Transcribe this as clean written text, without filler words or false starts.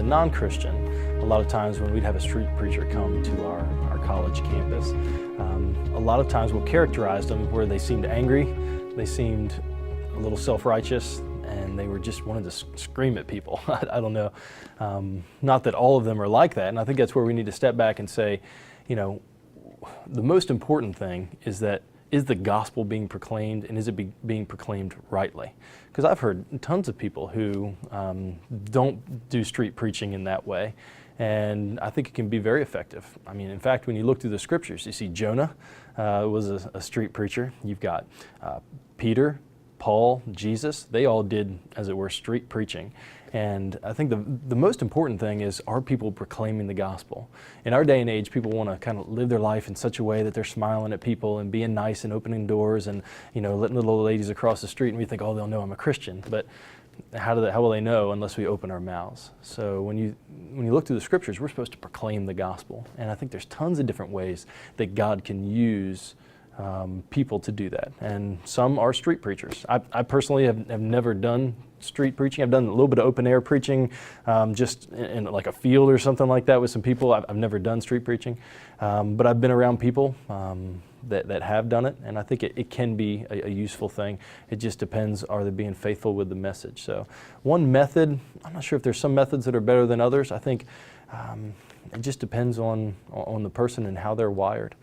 non-Christian, a lot of times when we'd have a street preacher come to our college campus, a lot of times what characterized them were they seemed angry, they seemed a little self-righteous, and they were just wanted to scream at people. I don't know. Not that all of them are like that, and I think that's where we need to step back and say, the most important thing is the gospel being proclaimed, and is it being proclaimed rightly? Because I've heard tons of people who don't do street preaching in that way, and I think it can be very effective. I mean, in fact, when you look through the scriptures, you see Jonah was a street preacher. You've got Peter, Paul, Jesus, they all did, as it were, street preaching. And I think the most important thing is, are people proclaiming the gospel? In our day and age, people want to kind of live their life in such a way that they're smiling at people and being nice and opening doors and, letting little old ladies across the street, and we think, oh, they'll know I'm a Christian. But how will they know unless we open our mouths? So when you look through the scriptures, we're supposed to proclaim the gospel. And I think there's tons of different ways that God can use people to do that, and some are street preachers. I personally have never done street preaching. I've done a little bit of open air preaching, just in like a field or something like that with some people. I've never done street preaching, but I've been around people that have done it, and I think it can be a useful thing. It just depends, are they being faithful with the message? So one method, I'm not sure if there's some methods that are better than others. I think it just depends on the person and how they're wired.